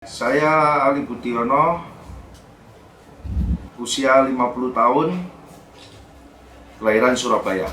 Saya Ali Budiono, usia 50 tahun, kelahiran Surabaya.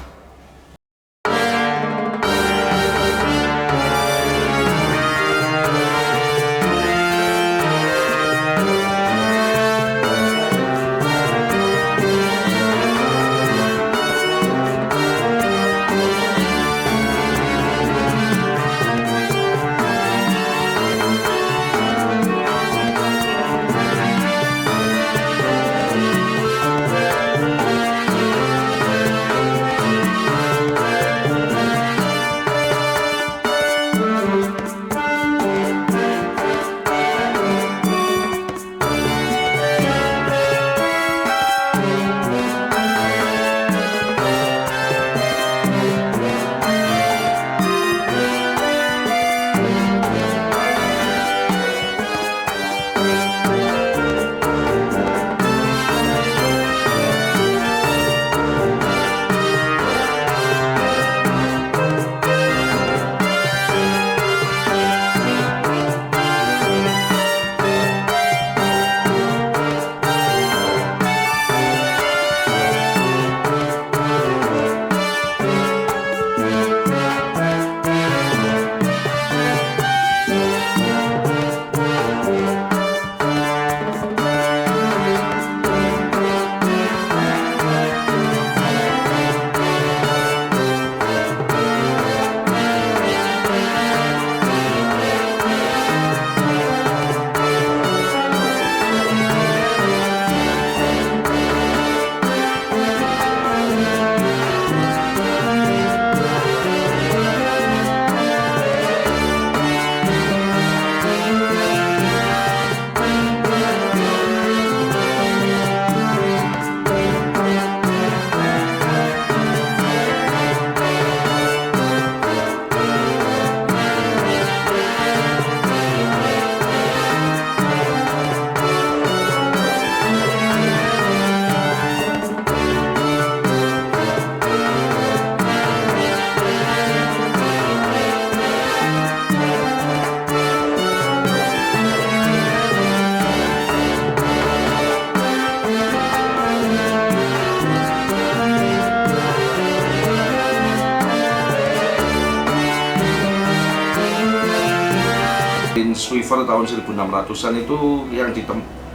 Swiver tahun 1600-an itu yang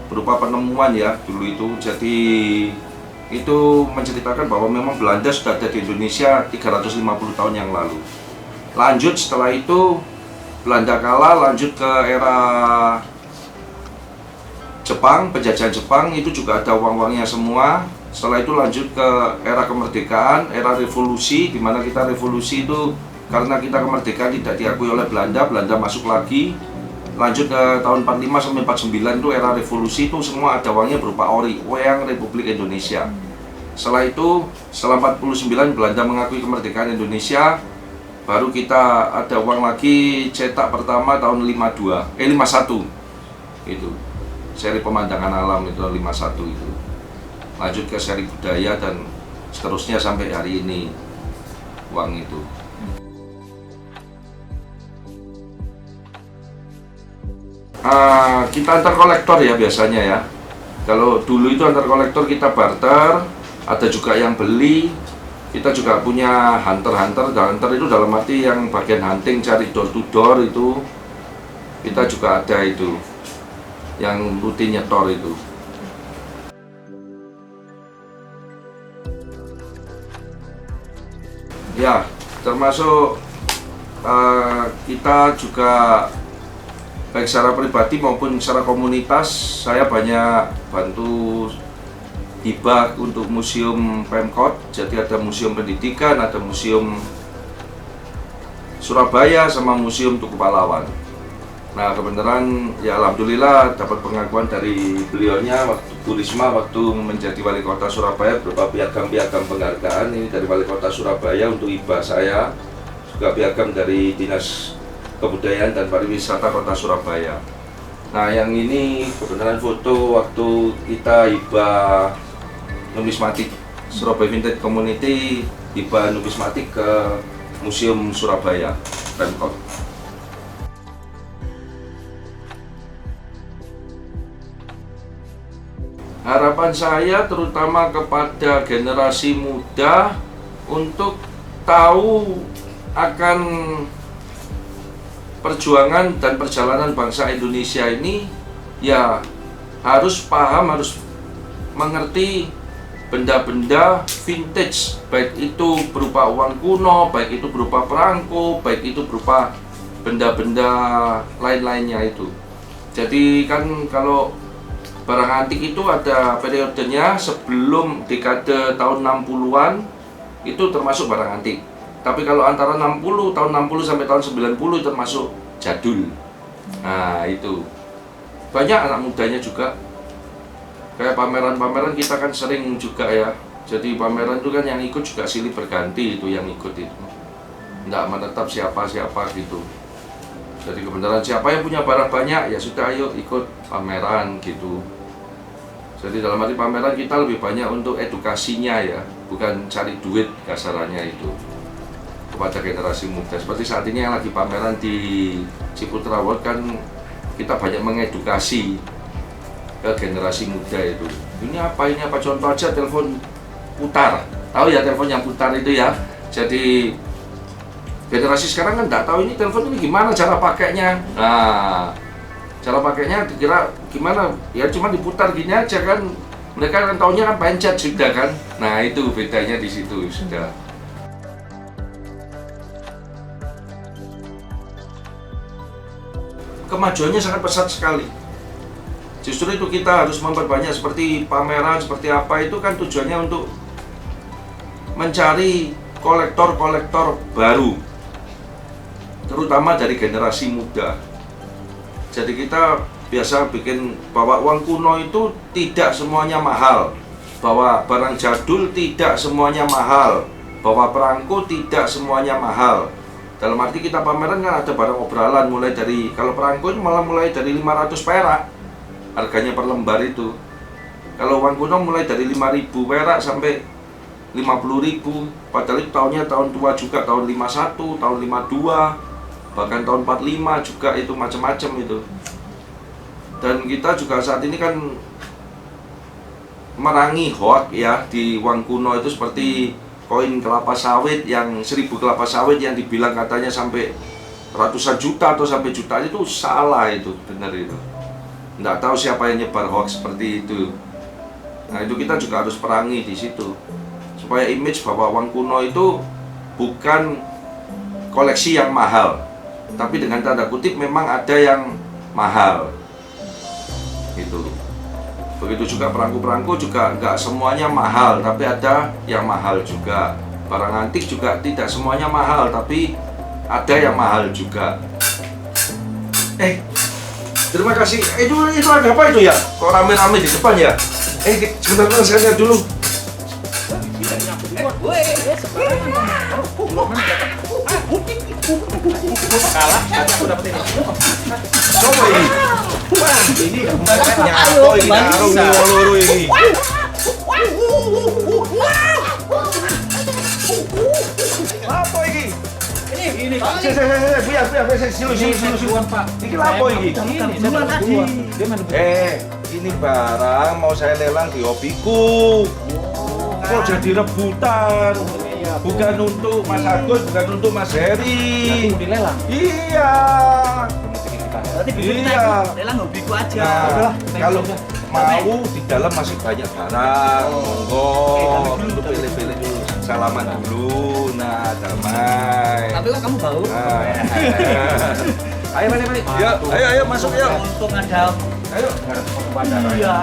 berupa penemuan ya dulu itu. Jadi itu menceritakan bahwa memang Belanda sudah ada di Indonesia 350 tahun yang lalu. Lanjut setelah itu Belanda kalah, lanjut ke era Jepang, penjajahan Jepang, itu juga ada uang-uangnya semua. Setelah itu lanjut ke era kemerdekaan, era revolusi, di mana kita revolusi itu karena kita kemerdekaan tidak diakui oleh Belanda, Belanda masuk lagi. Lanjut ke tahun 45 sampai 49 itu era revolusi, itu semua ada uangnya berupa ori, uang Republik Indonesia. Setelah itu, setelah 49 Belanda mengakui kemerdekaan Indonesia, baru kita ada uang lagi cetak pertama tahun 51 itu. Seri pemandangan alam itu 51 itu. Lanjut ke seri budaya dan seterusnya sampai hari ini uang itu. Kita antar kolektor ya biasanya ya. Kalau dulu itu antar kolektor kita barter, ada juga yang beli. Kita juga punya hunter itu dalam arti yang bagian hunting, cari door to door itu. Kita juga ada itu, yang rutin nyetor itu. Ya, termasuk kita juga baik secara pribadi maupun secara komunitas, saya banyak bantu hibah untuk museum Pemkot. Jadi ada museum pendidikan, ada museum Surabaya sama museum Tugu Pahlawan. Nah kebenaran ya alhamdulillah dapat pengakuan dari beliaunya waktu Bu Risma waktu menjadi wali kota Surabaya, berupa piagam-piagam penghargaan ini dari wali kota Surabaya untuk hibah saya, juga piagam dari Dinas Kebudayaan dan Pariwisata Kota Surabaya. Nah yang ini kebenaran foto waktu kita hibah numismatik Surabaya Vintage Community, hibah numismatik ke Museum Surabaya Pemkot. Harapan saya terutama kepada generasi muda untuk tahu akan perjuangan dan perjalanan bangsa Indonesia ini, ya harus paham, harus mengerti benda-benda vintage, baik itu berupa uang kuno, baik itu berupa perangko, baik itu berupa benda-benda lain-lainnya itu. Jadi kan kalau barang antik itu ada periodenya sebelum dekade tahun 60-an itu termasuk barang antik. Tapi kalau antara tahun 60 sampai tahun 90 itu termasuk jadul. Nah, itu. Banyak anak mudanya juga. Kayak pameran-pameran kita kan sering juga ya. Jadi pameran itu kan yang ikut juga silih berganti itu yang ikut itu. Nggak menetap siapa-siapa gitu. Jadi kebenaran siapa yang punya barang banyak ya sudah ayo ikut pameran gitu. Jadi dalam arti pameran kita lebih banyak untuk edukasinya ya, bukan cari duit kasarannya itu kepada generasi muda. Seperti saat ini yang lagi pameran di Ciputra World kan kita banyak mengedukasi ke generasi muda itu. Ini apa contoh aja telepon putar. Tahu ya telepon yang putar itu ya. Jadi generasi sekarang kan nggak tahu ini telepon ini gimana cara pakainya. Nah, cara pakainya dikira gimana? Ya cuma diputar gini aja kan. Mereka kan taunya kan pencet sudah kan. Nah, itu bedanya di situ sudah. Kemajuannya sangat pesat sekali. Justru itu kita harus memperbanyak seperti pameran, seperti apa itu kan tujuannya untuk mencari kolektor-kolektor baru, terutama dari generasi muda. Jadi kita biasa bikin bawa uang kuno itu tidak semuanya mahal, bawa barang jadul tidak semuanya mahal, bawa perangko tidak semuanya mahal. Dalam arti kita pameran kan ada barang obrolan mulai dari, kalau perangko itu malah mulai dari 500 perak harganya per lembar itu. Kalau uang kuno mulai dari 5.000 perak sampai 50.000, padahal itu tahunnya tahun tua juga, tahun 51, tahun 52, bahkan tahun 45 juga itu macam-macam itu. Dan kita juga saat ini kan merangi hoax ya di uang kuno itu, seperti koin kelapa sawit yang 1000 kelapa sawit yang dibilang katanya sampai ratusan juta atau sampai jutaan, itu salah, itu benar itu. Nggak tahu siapa yang nyebar hoax seperti itu. Nah, itu kita juga harus perangi di situ supaya image bahwa uang kuno itu bukan koleksi yang mahal, tapi dengan tanda kutip memang ada yang mahal gitu. Begitu juga perangko-perangko juga nggak semuanya mahal, tapi ada yang mahal juga. Barang antik juga tidak semuanya mahal, tapi ada yang mahal juga. Terima kasih. Itu ada apa itu ya? Kok rame-rame di depan ya? Sebentar saya lihat dulu. Kalah, aku dapat ini. Coba ini. Wah, ini Nyato ini, narung loro ini. Apa ini? Ini Pak. Biar, silu, Pak. Ini apa ini? Duluan tadi. Dia mana betul? Ini barang mau saya lelang di hobiku. Kok jadi rebutan? Bukan untuk Mas Agus, bukan untuk Mas Heri. Mau dilelang. Iya. Berarti bisa Iya. lelang hobiku aja. Nah, kalau mau di dalam masih banyak barang, monggo. Dulu pilih-pilih dulu, salaman dulu. Nah, damai. Tapi kok kamu bau? Nah, ayo balik. Ayo masuk yuk. Untung ada. Ayo. Iya.